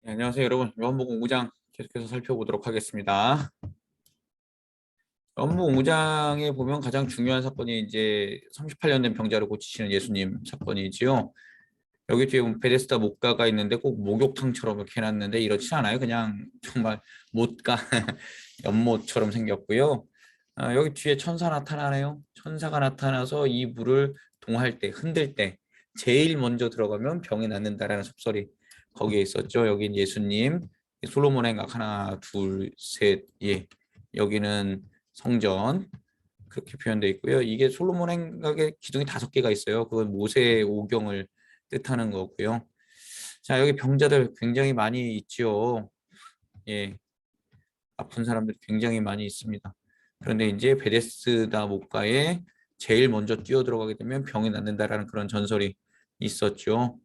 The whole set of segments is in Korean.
네, 안녕하세요, 여러분. 요한복음 5장 계속해서 살펴보도록 하겠습니다. 요한복음 5장에 보면 가장 중요한 사건이 이제 38년 된 병자를 고치시는 예수님 사건이지요. 여기 뒤에 보면 베데스다 목가가 있는데 꼭 목욕탕처럼 이렇게 해놨는데 이렇지 않아요. 그냥 정말 못가 연못처럼 생겼고요. 여기 뒤에 천사 나타나네요. 천사가 나타나서 이 물을 동할 때, 흔들 때 제일 먼저 들어가면 병이 낫는다라는 속설이 거기에 있었죠. 여긴 예수님, 솔로몬의 행각 하나, 둘, 셋, 예. 여기는 성전 그렇게 표현되어 있고요. 이게 솔로몬 행각의 기둥이 5개가 있어요. 그건 모세의 오경을 뜻하는 거고요. 자, 여기 병자들 굉장히 많이 있지요. 예, 아픈 사람들이 굉장히 많이 있습니다. 그런데 이제 베데스다 목가에 제일 먼저 뛰어 들어가게 되면 병이 낫는다라는 그런 전설이 있었죠.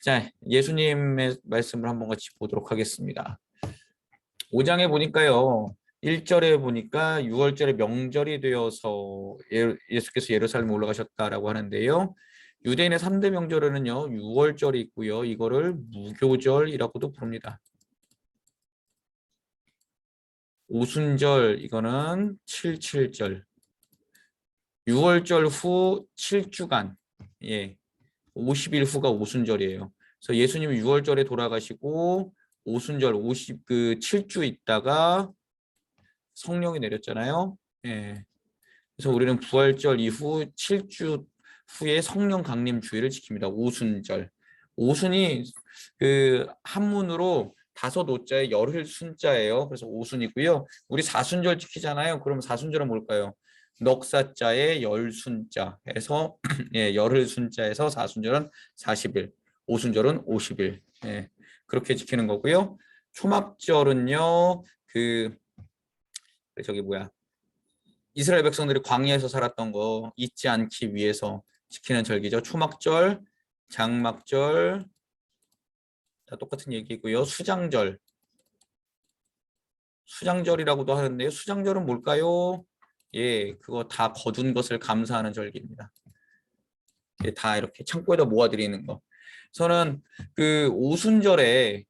자, 예수님의 말씀을 한번 같이 보도록 하겠습니다. 5장에 보니까요. 1절에 보니까 6월절에 명절이 되어서 예수께서 예루살렘에 올라가셨다라고 하는데요. 유대인의 3대 명절에는요. 6월절이 있고요. 이거를 무교절이라고도 부릅니다. 오순절 이거는 77절. 6월절 후 7주간. 예. 50일 후가 오순절이에요. 그래서 예수님이 6월절에 돌아가시고 오순절 7주 있다가 성령이 내렸잖아요. 예. 그래서 우리는 부활절 이후 7주 후에 성령 강림 주일을 지킵니다. 오순절. 오순이 그 한문으로 5 오자에 열흘 순자예요. 그래서 오순이고요. 우리 사순절 지키잖아요. 그럼 사순절은 뭘까요? 넉사자에 열순자 해서 예, 열흘 순자에서 사순절은 40일, 오순절은 50일. 예, 그렇게 지키는 거고요. 초막절은요. 저기 뭐야? 이스라엘 백성들이 광야에서 살았던 거 잊지 않기 위해서 지키는 절기죠. 초막절, 장막절 다 똑같은 얘기고요. 수장절, 수장절이라고도 하는데요. 수장절은 뭘까요? 예, 그거 다 거둔 것을 감사하는 절기입니다. 예, 다 이렇게 창고에다 모아드리는 거. 저는 그 오순절에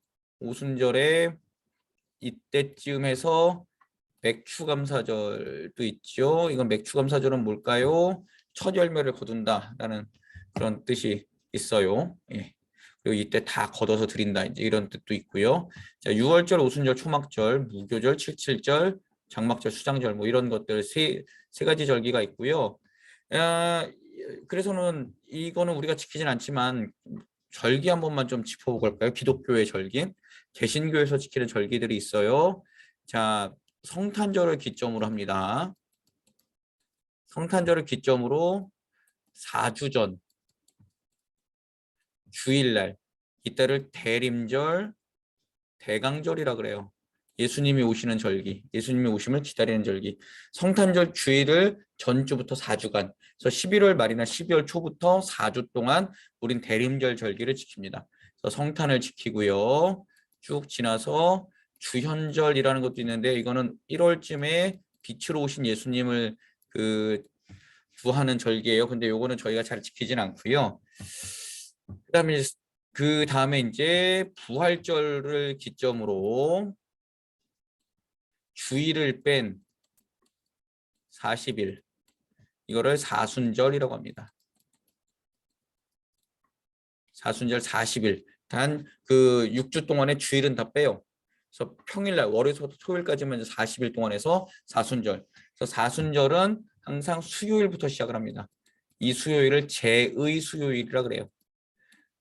이때쯤 해서 맥추감사절도 있죠. 이건 맥추감사절은 뭘까요? 첫 열매를 거둔다라는 그런 뜻이 있어요. 예. 그리고 이때 다 걷어서 드린다 이제 이런 뜻도 있고요. 자, 6월절, 오순절, 초막절, 무교절, 칠칠절, 장막절, 수장절 뭐 이런 것들 세 가지 절기가 있고요. 그래서는 이거는 우리가 지키진 않지만 절기 한 번만 좀 짚어보고 갈까요? 기독교의 절기, 개신교에서 지키는 절기들이 있어요. 자, 성탄절을 기점으로 합니다. 성탄절을 기점으로 4주 전 주일날 이때를 대림절, 대강절이라 그래요. 예수님이 오시는 절기, 예수님이 오심을 기다리는 절기. 성탄절 주일을 전주부터 4주간, 그래서 11월 말이나 12월 초부터 4주 동안 우린 대림절 절기를 지킵니다. 그래서 성탄을 지키고요. 쭉 지나서 주현절이라는 것도 있는데 이거는 1월쯤에 빛으로 오신 예수님을 구하는 절기예요. 근데 요거는 저희가 잘 지키진 않고요. 그 다음에 이제 부활절을 기점으로 주일을 뺀 40일 이거를 사순절이라고 합니다. 사순절 40일 단 그 6주 동안의 주일은 다 빼요. 그래서 평일날 월요일부터 토요일까지만 40일 동안 해서 사순절. 그래서 사순절은 항상 수요일부터 시작을 합니다. 이 수요일을 죄의 수요일이라 그래요.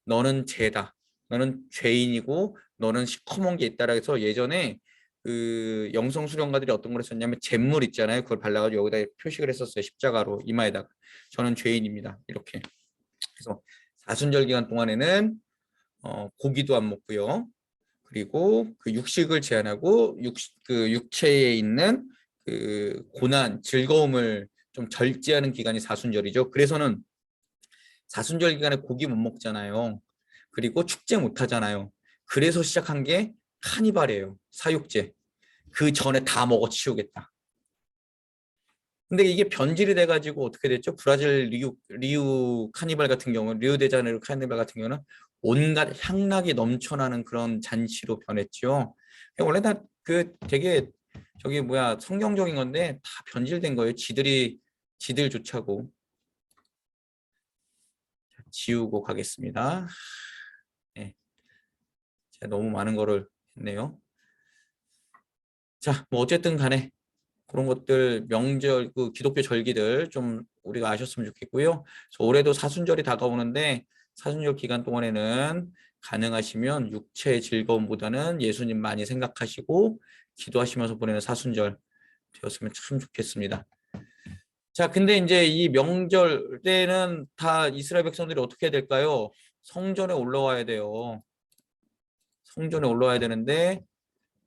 너는 죄다. 너는 죄인이고 너는 시커먼 게 있다라 해서 예전에 그 영성 수련가들이 어떤 걸 했었냐면 잿물 있잖아요. 그걸 발라가지고 여기다 표식을 했었어요. 십자가로 이마에다가. 저는 죄인입니다. 이렇게. 그래서 사순절 기간 동안에는 고기도 안 먹고요. 그리고 그 육식을 제한하고 그 육체에 있는 그 고난, 즐거움을 좀 절제하는 기간이 사순절이죠. 그래서는 사순절 기간에 고기 못 먹잖아요. 그리고 축제 못 하잖아요. 그래서 시작한 게 카니발이에요. 사육제. 그 전에 다 먹어 치우겠다. 근데 이게 변질이 돼가지고 어떻게 됐죠? 브라질 리우 카니발 같은 경우는 리우데자네이루 카니발 같은 경우는 온갖 향락이 넘쳐나는 그런 잔치로 변했죠. 원래 다 그 되게 저기 뭐야 성경적인 건데 다 변질된 거예요. 지들 좋자고. 지우고 가겠습니다. 네. 제가 너무 많은 거를 했네요. 자, 뭐 어쨌든 간에 그런 것들 명절 그 기독교 절기들 좀 우리가 아셨으면 좋겠고요. 올해도 사순절이 다가오는데 사순절 기간 동안에는 가능하시면 육체의 즐거움보다는 예수님 많이 생각하시고 기도하시면서 보내는 사순절 되었으면 참 좋겠습니다. 자, 근데 이제 이 명절 때는 다 이스라엘 백성들이 어떻게 해야 될까요? 성전에 올라와야 돼요. 성전에 올라와야 되는데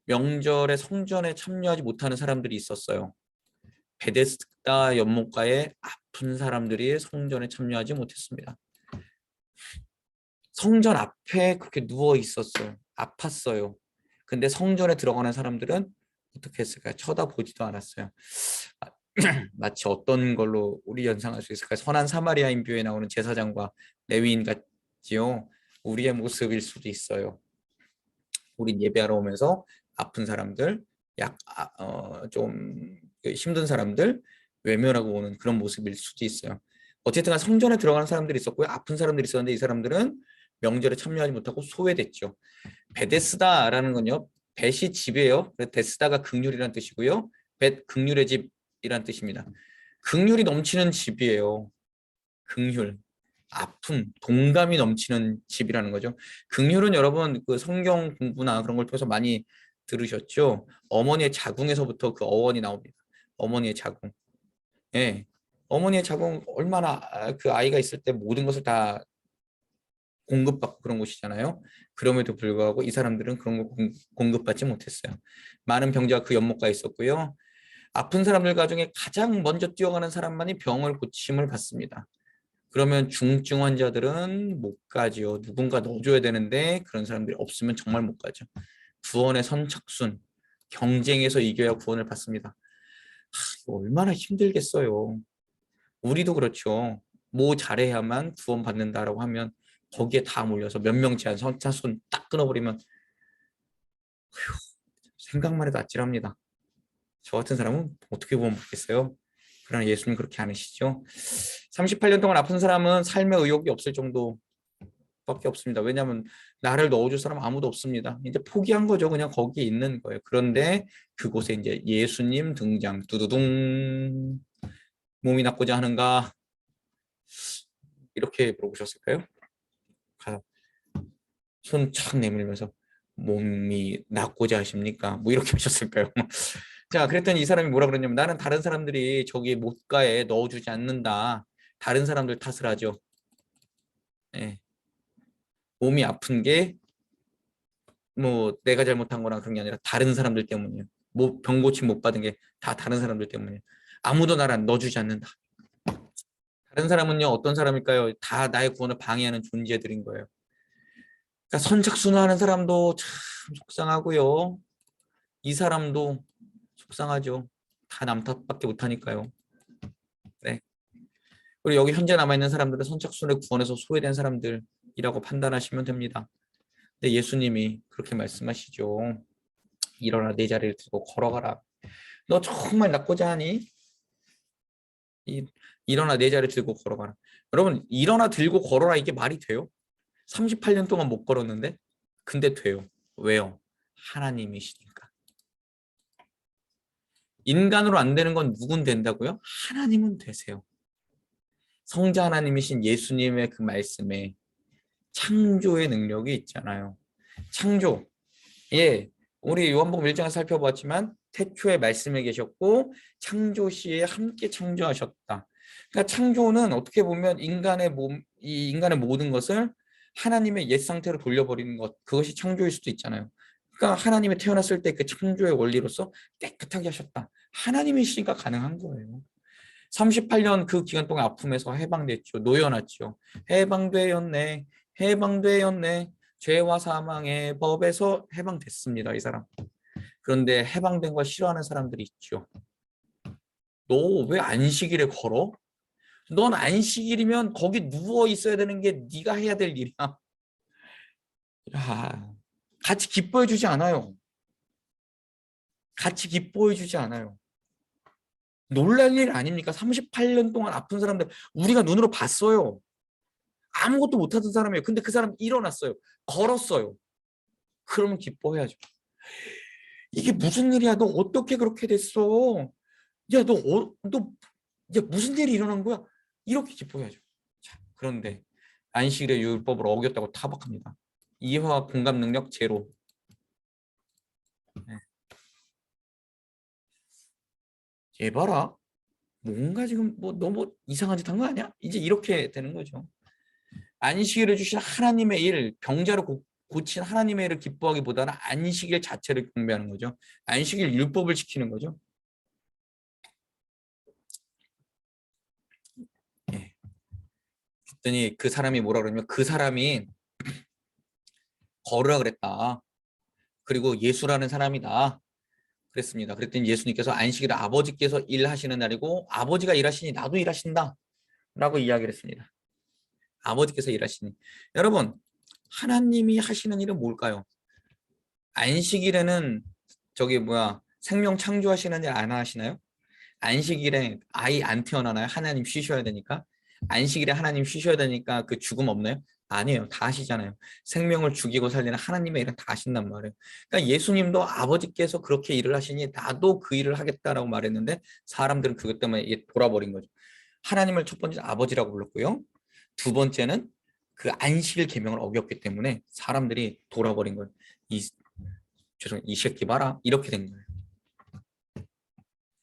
명절에 성전에 참여하지 못하는 사람들이 있었어요. 베데스다 연못가에 아픈 사람들이 성전에 참여하지 못했습니다. 성전 앞에 그렇게 누워 있었어요. 아팠어요. 근데 성전에 들어가는 사람들은 어떻게 했을까요? 쳐다보지도 않았어요. 마치 어떤 걸로 우리 연상할 수 있을까요? 선한 사마리아인 뷰에 나오는 제사장과 레위인 같지요. 우리의 모습일 수도 있어요. 우린 예배하러 오면서 아픈 사람들, 좀 힘든 사람들 외면하고 오는 그런 모습일 수도 있어요. 어쨌든 성전에 들어가는 사람들이 있었고요. 아픈 사람들이 있었는데 이 사람들은 명절에 참여하지 못하고 소외됐죠. 베데스다라는 건요. 벳이 집이에요. 데스다가 긍휼이라는 뜻이고요. 벳 긍휼의 집이라는 뜻입니다. 긍휼이 넘치는 집이에요. 긍휼. 아픔, 동감이 넘치는 집이라는 거죠. 긍휼은 여러분 그 성경 공부나 그런 걸 통해서 많이 들으셨죠? 어머니의 자궁에서부터 그 어원이 나옵니다. 어머니의 자궁. 예. 어머니의 자궁 얼마나 그 아이가 있을 때 모든 것을 다 공급받고 그런 곳이잖아요. 그럼에도 불구하고 이 사람들은 그런 거 공급받지 못했어요. 많은 병자가 그 연못가에 있었고요. 아픈 사람들 가중에 가장 먼저 뛰어가는 사람만이 병을 고침을 받습니다. 그러면 중증 환자들은 못 가죠. 누군가 넣어줘야 되는데 그런 사람들이 없으면 정말 못 가죠. 구원의 선착순, 경쟁에서 이겨야 구원을 받습니다. 이거 얼마나 힘들겠어요. 우리도 그렇죠. 뭐 잘해야만 구원 받는다라고 하면 거기에 다 몰려서 몇 명치 한 선착순 딱 끊어버리면 생각만 해도 아찔합니다. 저 같은 사람은 어떻게 구원 받겠어요? 그러나 예수님 그렇게 안 하시죠. 38년 동안 아픈 사람은 삶의 의욕이 없을 정도밖에 없습니다. 왜냐하면 나를 넣어줄 사람 아무도 없습니다. 이제 포기한 거죠. 그냥 거기에 있는 거예요. 그런데 그곳에 이제 예수님 등장. 두두둥. 몸이 낫고자 하는가? 이렇게 물어보셨을까요? 손 착 내밀면서 몸이 낫고자 하십니까? 뭐 이렇게 하셨을까요? 자, 그랬더니 이 사람이 뭐라 그러냐면 나는 다른 사람들이 저기 못가에 넣어주지 않는다. 다른 사람들 탓을 하죠. 네. 몸이 아픈 게 뭐 내가 잘못한 거나 그런 게 아니라 다른 사람들 때문이에요. 뭐 병 고침 못 받은 게 다 다른 사람들 때문이에요. 아무도 나를 넣어주지 않는다. 다른 사람은요 어떤 사람일까요? 다 나의 구원을 방해하는 존재들인 거예요. 그러니까 선착순하는 사람도 참 속상하고요. 이 사람도 속상하죠. 다 남 탓밖에 못하니까요. 네. 그리고 여기 현재 남아있는 사람들은 선착순의 구원에서 소외된 사람들이라고 판단하시면 됩니다. 근데 예수님이 그렇게 말씀하시죠. 일어나 내 자리를 들고 걸어가라. 너 정말 낫고자 하니? 일어나 내 자리를 들고 걸어가라. 여러분 일어나 들고 걸어라 이게 말이 돼요? 38년 동안 못 걸었는데? 근데 돼요. 왜요? 하나님이시니까. 인간으로 안 되는 건 누군 된다고요? 하나님은 되세요. 성자 하나님이신 예수님의 그 말씀에 창조의 능력이 있잖아요. 창조. 예, 우리 요한복음 1장을 살펴봤지만 태초에 말씀에 계셨고 창조 시에 함께 창조하셨다. 그러니까 창조는 어떻게 보면 이 인간의 모든 것을 하나님의 옛 상태로 돌려버리는 것, 그것이 창조일 수도 있잖아요. 그러니까 하나님이 태어났을 때 그 창조의 원리로서 깨끗하게 하셨다. 하나님이시니까 가능한 거예요. 38년 그 기간 동안 아픔에서 해방됐죠. 놓여놨죠. 해방되었네. 해방되었네. 죄와 사망의 법에서 해방됐습니다. 이 사람. 그런데 해방된 걸 싫어하는 사람들이 있죠. 너 왜 안식일에 걸어? 넌 안식일이면 거기 누워 있어야 되는 게 네가 해야 될 일이야. 야, 같이 기뻐해 주지 않아요. 같이 기뻐해 주지 않아요. 놀랄 일 아닙니까? 38년 동안 아픈 사람들 우리가 눈으로 봤어요. 아무것도 못하던 사람이에요. 근데 그 사람 일어났어요. 걸었어요. 그러면 기뻐해야죠. 이게 무슨 일이야? 너 어떻게 그렇게 됐어? 야, 야, 무슨 일이 일어난 거야? 이렇게 기뻐해야죠. 자, 그런데 안식일의 율법을 어겼다고 타박합니다. 이해와 공감 능력 제로. 네. 얘 봐라. 뭔가 지금 뭐 너무 이상한 짓 한 거 아니야? 이제 이렇게 되는 거죠. 안식일을 주신 하나님의 일, 병자를 고친 하나님의 일을 기뻐하기보다는 안식일 자체를 경배하는 거죠. 안식일 율법을 지키는 거죠. 예. 그랬더니 그 사람이 뭐라 그러냐면 그 사람이 걸으라 그랬다. 그리고 예수라는 사람이다. 그랬습니다. 그랬더니 예수님께서 안식일은 아버지께서 일하시는 날이고 아버지가 일하시니 나도 일하신다. 라고 이야기를 했습니다. 아버지께서 일하시니. 여러분, 하나님이 하시는 일은 뭘까요? 안식일에는 생명 창조하시는 일 안 하시나요? 안식일에 아이 안 태어나나요? 하나님 쉬셔야 되니까. 안식일에 하나님 쉬셔야 되니까 그 죽음 없나요? 아니에요. 다 하시잖아요. 생명을 죽이고 살리는 하나님의 일은 다 하신단 말이에요. 그러니까 예수님도 아버지께서 그렇게 일을 하시니 나도 그 일을 하겠다라고 말했는데 사람들은 그것 때문에 돌아버린 거죠. 하나님을 첫 번째 아버지라고 불렀고요. 두 번째는 그 안식일 계명을 어겼기 때문에 사람들이 돌아버린 거예요. 이 새끼 봐라. 이렇게 된 거예요.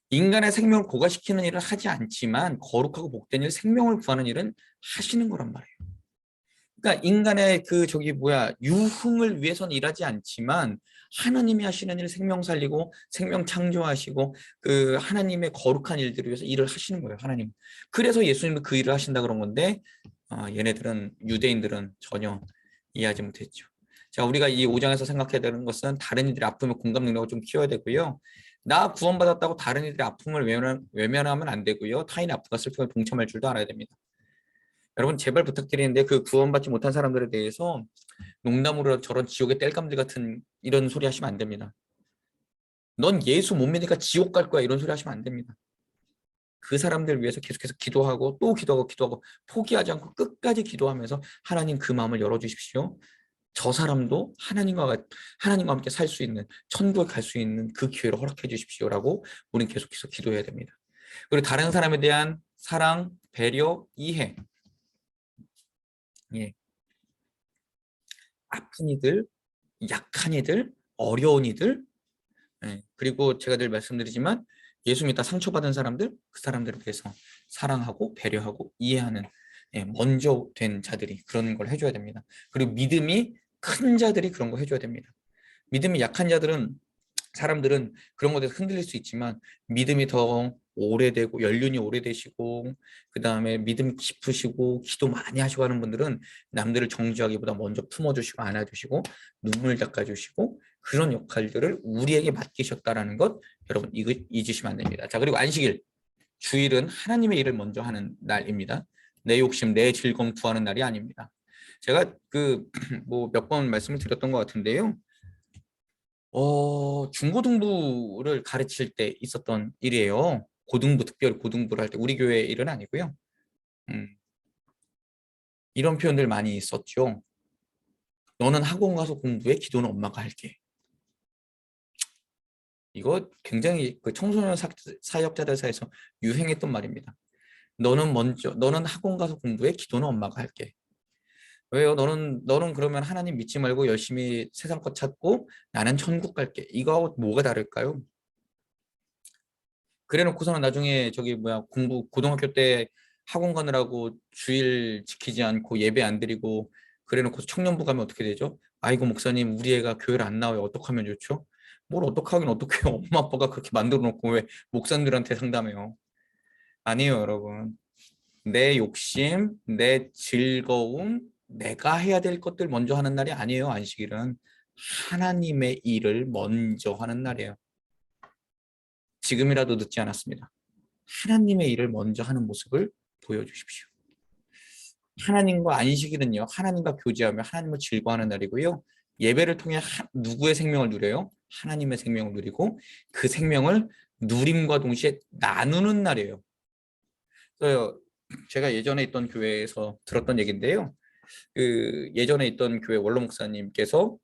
인간의 생명을 고갈시키는 일을 하지 않지만 거룩하고 복된 일, 생명을 구하는 일은 하시는 거란 말이에요. 그러니까 인간의 유흥을 위해서는 일하지 않지만 하나님이 하시는 일, 생명 살리고 생명 창조하시고 그 하나님의 거룩한 일들을 위해서 일을 하시는 거예요. 하나님. 그래서 예수님도 그 일을 하신다 그런 건데 얘네들은 유대인들은 전혀 이해하지 못했죠. 자, 우리가 이 5장에서 생각해야 되는 것은 다른 이들의 아픔에 공감 능력을 좀 키워야 되고요. 나 구원받았다고 다른 이들의 아픔을 외면하면 안 되고요. 타인의 아픔과 슬픔에 동참할 줄도 알아야 됩니다. 여러분 제발 부탁드리는데 그 구원받지 못한 사람들에 대해서 농담으로 저런 지옥의 땔감들 같은 이런 소리 하시면 안 됩니다. 넌 예수 못 믿으니까 지옥 갈 거야 이런 소리 하시면 안 됩니다. 그 사람들 위해서 계속해서 기도하고 또 기도하고 포기하지 않고 끝까지 기도하면서 하나님 그 마음을 열어주십시오. 저 사람도 하나님과 함께 살 수 있는 천국에 갈 수 있는 그 기회를 허락해 주십시오라고 우리는 계속해서 기도해야 됩니다. 그리고 다른 사람에 대한 사랑, 배려, 이해. 예. 아픈 이들, 약한 이들, 어려운 이들, 예. 그리고 제가 늘 말씀드리지만 예수 믿다 상처받은 사람들, 그 사람들에 대해서 사랑하고 배려하고 이해하는 먼저 된 자들이 그런 걸 해줘야 됩니다. 그리고 믿음이 큰 자들이 그런 거 해줘야 됩니다. 믿음이 약한 사람들은 그런 것에 흔들릴 수 있지만 믿음이 더 오래되고 연륜이 오래되시고 그 다음에 믿음 깊으시고 기도 많이 하시고 하는 분들은 남들을 정죄하기보다 먼저 품어주시고 안아주시고 눈물 닦아주시고 그런 역할들을 우리에게 맡기셨다라는 것 여러분 잊으시면 안 됩니다. 자, 그리고 안식일 주일은 하나님의 일을 먼저 하는 날입니다. 내 욕심 내 즐거움 구하는 날이 아닙니다. 제가 몇 번 말씀을 드렸던 것 같은데요. 중고등부를 가르칠 때 있었던 일이에요. 특별히 고등부를 할 때 우리 교회 일은 아니고요. 음, 이런 표현들 많이 썼죠. 너는 학원 가서 공부해, 기도는 엄마가 할게. 이거 굉장히 그 청소년 사역자들 사이에서 유행했던 말입니다. 너는 학원 가서 공부해, 기도는 엄마가 할게. 왜요? 너는 그러면 하나님 믿지 말고 열심히 세상 것 찾고 나는 천국 갈게. 이거하고 뭐가 다를까요? 그래 놓고서는 나중에 고등학교 때 학원 가느라고 주일 지키지 않고 예배 안 드리고 그래 놓고 청년부 가면 어떻게 되죠? 아이고 목사님 우리 애가 교회를 안 나와요. 어떡하면 좋죠? 뭘 어떡하긴 어떡해요. 엄마 아빠가 그렇게 만들어 놓고 왜 목사님들한테 상담해요? 아니에요, 여러분. 내 욕심, 내 즐거움, 내가 해야 될 것들 먼저 하는 날이 아니에요, 안식일은. 하나님의 일을 먼저 하는 날이에요. 지금이라도 늦지 않았습니다. 하나님의 일을 먼저 하는 모습을 보여주십시오. 하나님과 안식일은요, 하나님과 교제하며 하나님을 즐거워하는 날이고요. 예배를 통해 누구의 생명을 누려요? 하나님의 생명을 누리고 그 생명을 누림과 동시에 나누는 날이에요. 그래서 제가 예전에 있던 교회에서 들었던 얘기인데요. 그 예전에 있던 교회 원로 목사님께서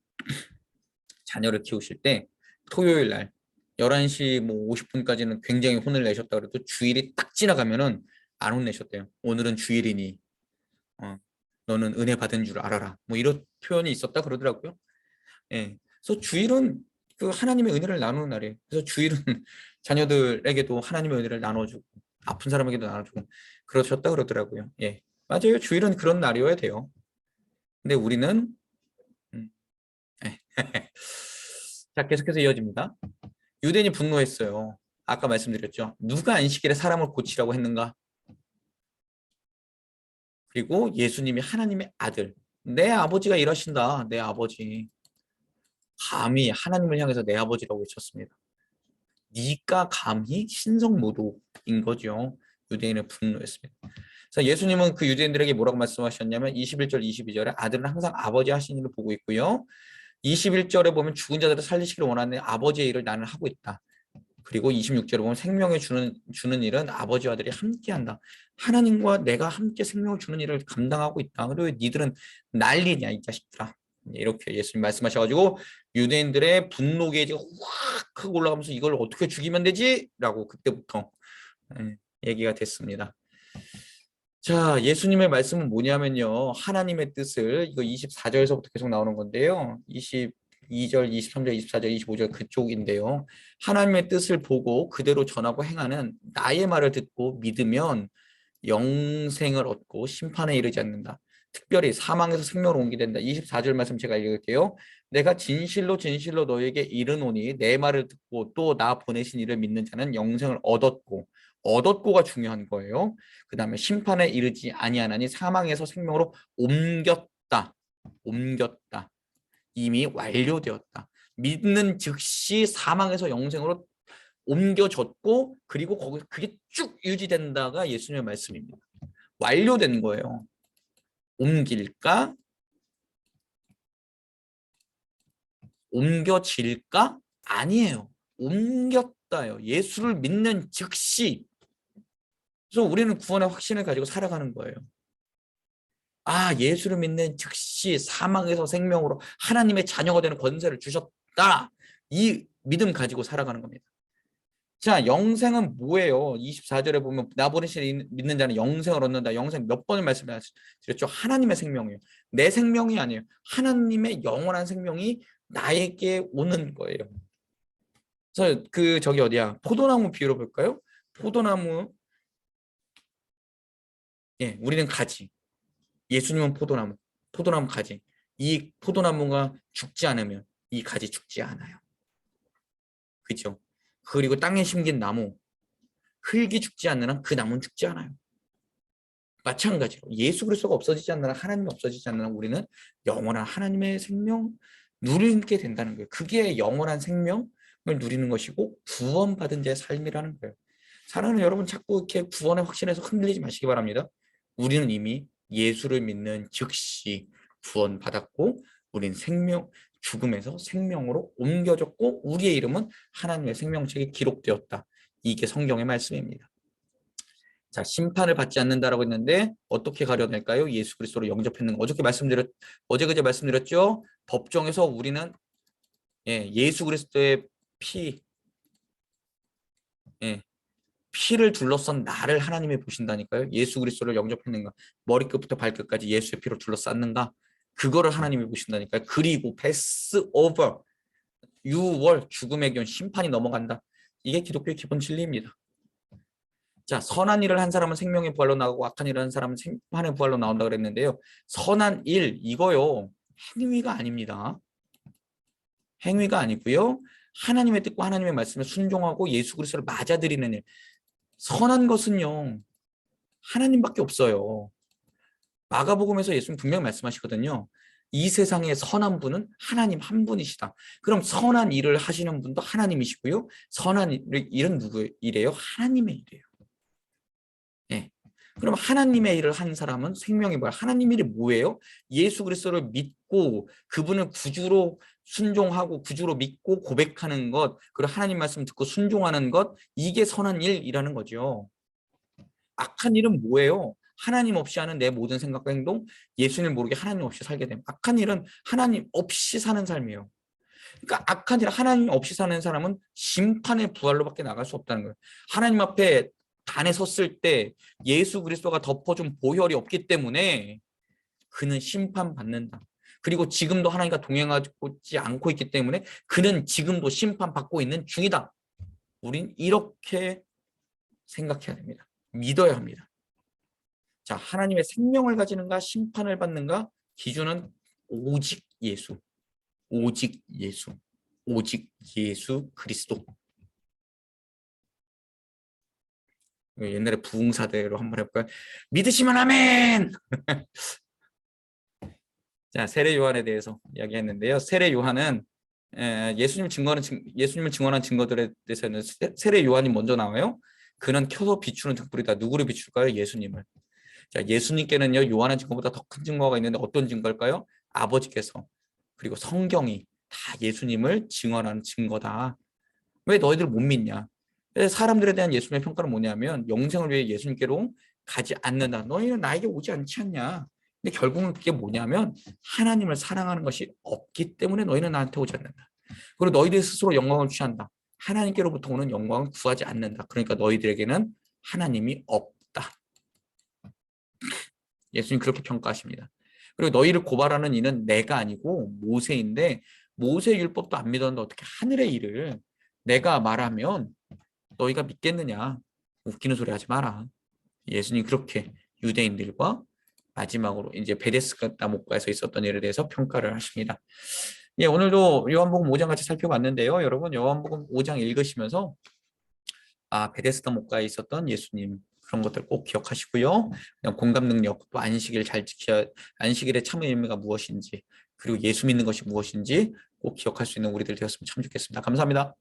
자녀를 키우실 때 토요일 날 11시 뭐 50분까지는 굉장히 혼을 내셨다 그래도 주일이 딱 지나가면은 안 혼내셨대요. 오늘은 주일이니 너는 은혜 받은 줄 알아라. 뭐 이런 표현이 있었다 그러더라고요. 예. 그래서 주일은 그 하나님의 은혜를 나누는 날이에요. 그래서 주일은 자녀들에게도 하나님의 은혜를 나눠주고 아픈 사람에게도 나눠주고 그러셨다 그러더라고요. 예. 맞아요. 주일은 그런 날이어야 돼요. 근데 우리는 예. 자, 계속해서 이어집니다. 유대인이 분노했어요. 아까 말씀드렸죠. 누가 안식일에 사람을 고치라고 했는가? 그리고 예수님이 하나님의 아들. 내 아버지가 일하신다. 내 아버지. 감히 하나님을 향해서 내 아버지라고 외쳤습니다. 네가 감히 신성모독인 거죠. 유대인은 분노했습니다. 그래서 예수님은 그 유대인들에게 뭐라고 말씀하셨냐면 21절 22절에 아들은 항상 아버지 하신 일을 보고 있고요. 21절에 보면 죽은 자들을 살리시기를 원하는 아버지의 일을 나는 하고 있다. 그리고 26절에 보면 생명을 주는 일은 아버지와 아들이 함께한다. 하나님과 내가 함께 생명을 주는 일을 감당하고 있다. 그리고 니들은 난리냐 이 자식들아. 이렇게 예수님 말씀하셔가지고 유대인들의 분노 게이지가 확 크게 올라가면서 이걸 어떻게 죽이면 되지? 라고 그때부터 얘기가 됐습니다. 자, 예수님의 말씀은 뭐냐면요. 하나님의 뜻을 이거 24절에서부터 계속 나오는 건데요. 22절, 23절, 24절, 25절 그쪽인데요. 하나님의 뜻을 보고 그대로 전하고 행하는 나의 말을 듣고 믿으면 영생을 얻고 심판에 이르지 않는다. 특별히 사망에서 생명으로 옮기게 된다. 24절 말씀 제가 읽을게요. 내가 진실로 진실로 너에게 이르노니 내 말을 듣고 또 나 보내신 이를 믿는 자는 영생을 얻었고가 중요한 거예요. 그 다음에 심판에 이르지 아니하나니 사망에서 생명으로 옮겼다. 이미 완료되었다. 믿는 즉시 사망에서 영생으로 옮겨졌고 그리고 거기서 그게 쭉 유지된다가 예수님의 말씀입니다. 완료된 거예요. 옮길까? 옮겨질까? 아니에요. 옮겼다요. 예수를 믿는 즉시. 그래서 우리는 구원의 확신을 가지고 살아가는 거예요. 아, 예수를 믿는 즉시 사망에서 생명으로 하나님의 자녀가 되는 권세를 주셨다. 이 믿음 가지고 살아가는 겁니다. 자, 영생은 뭐예요? 24절에 보면 나 보내신 믿는 자는 영생을 얻는다. 영생 몇 번을 말씀드렸죠? 하나님의 생명이에요. 내 생명이 아니에요. 하나님의 영원한 생명이 나에게 오는 거예요. 그래서 그 저기 어디야? 포도나무 비유로 볼까요? 포도나무 예, 우리는 가지. 예수님은 포도나무 가지. 이 포도나무가 죽지 않으면 이 가지 죽지 않아요. 그죠? 그리고 땅에 심긴 나무, 흙이 죽지 않는 한 그 나무는 죽지 않아요. 마찬가지로 예수 그리스도가 없어지지 않는 한 하나님이 없어지지 않는 한 우리는 영원한 하나님의 생명 누리게 된다는 거예요. 그게 영원한 생명을 누리는 것이고 구원받은 자의 삶이라는 거예요. 사랑하는 여러분 자꾸 이렇게 구원의 확신에서 흔들리지 마시기 바랍니다. 우리는 이미 예수를 믿는 즉시 구원받았고 우린 죽음에서 생명으로 옮겨졌고 우리의 이름은 하나님의 생명책에 기록되었다. 이게 성경의 말씀입니다. 자, 심판을 받지 않는다라고 했는데 어떻게 가려낼까요? 예수 그리스도로 영접했는 거. 어제 그제 말씀드렸죠? 법정에서 우리는 예수 그리스도의 피를 둘러싼 나를 하나님이 보신다니까요. 예수 그리스도를 영접했는가? 머리끝부터 발끝까지 예수의 피로 둘러쌌는가? 그거를 하나님이 보신다니까요. 그리고 패스 오버 6월 죽음의 견 심판이 넘어간다. 이게 기독교의 기본 진리입니다. 자, 선한 일을 한 사람은 생명의 부활로 나가고 악한 일을 한 사람은 심판의 부활로 나온다 그랬는데요. 선한 일 이거요. 행위가 아닙니다. 행위가 아니고요. 하나님의 뜻과 하나님의 말씀에 순종하고 예수 그리스도를 맞아들이는 일. 선한 것은요. 하나님밖에 없어요. 마가복음에서 예수님 분명히 말씀하시거든요. 이 세상에 선한 분은 하나님 한 분이시다. 그럼 선한 일을 하시는 분도 하나님이시고요. 선한 일은 누구의 일이에요? 하나님의 일이에요. 네. 그럼 하나님의 일을 한 사람은 생명이 뭐야? 하나님 일이 뭐예요? 예수 그리스도를 믿고 그분을 구주로 순종하고 구주로 믿고 고백하는 것, 그리고 하나님 말씀 듣고 순종하는 것, 이게 선한 일이라는 거죠. 악한 일은 뭐예요? 하나님 없이 하는 내 모든 생각과 행동, 예수님을 모르게 하나님 없이 살게 되면 악한 일은 하나님 없이 사는 삶이에요. 그러니까 악한 일, 하나님 없이 사는 사람은 심판의 부활로밖에 나갈 수 없다는 거예요. 하나님 앞에 단에 섰을 때 예수 그리스도가 덮어준 보혈이 없기 때문에 그는 심판받는다. 그리고 지금도 하나님과 동행하지 않고 있기 때문에 그는 지금도 심판받고 있는 중이다. 우린 이렇게 생각해야 됩니다. 믿어야 합니다. 자, 하나님의 생명을 가지는가 심판을 받는가? 기준은 오직 예수. 오직 예수. 오직 예수 그리스도. 옛날에 부흥사대로 한번 해볼까요? 믿으시면 아멘! 자, 세례 요한에 대해서 이야기했는데요. 세례 요한은 예수님을 증언한 증거들에 대해서는 세례 요한이 먼저 나와요. 그는 켜서 비추는 등불이다. 누구를 비출까요? 예수님을. 자, 예수님께는요, 요한의 증거보다 더 큰 증거가 있는데 어떤 증거일까요? 아버지께서. 그리고 성경이 다 예수님을 증언하는 증거다. 왜 너희들 못 믿냐? 사람들에 대한 예수님의 평가는 뭐냐면 영생을 위해 예수님께로 가지 않는다. 너희는 나에게 오지 않지 않냐? 근데 결국은 그게 뭐냐면 하나님을 사랑하는 것이 없기 때문에 너희는 나한테 오지 않는다. 그리고 너희들 스스로 영광을 취한다. 하나님께로부터 오는 영광을 구하지 않는다. 그러니까 너희들에게는 하나님이 없다. 예수님 그렇게 평가하십니다. 그리고 너희를 고발하는 이는 내가 아니고 모세인데 모세 율법도 안 믿었는데 어떻게 하늘의 일을 내가 말하면 너희가 믿겠느냐? 웃기는 소리 하지 마라. 예수님 그렇게 유대인들과 마지막으로 이제 베데스다 목가에서 있었던 일에 대해서 평가를 하십니다. 예, 오늘도 요한복음 5장 같이 살펴봤는데요. 여러분 요한복음 5장 읽으시면서 베데스다 목가에 있었던 예수님 그런 것들 꼭 기억하시고요. 그냥 공감 능력, 또 안식일 잘 지켜야 안식일의 참 의미가 무엇인지 그리고 예수 믿는 것이 무엇인지 꼭 기억할 수 있는 우리들 되었으면 참 좋겠습니다. 감사합니다.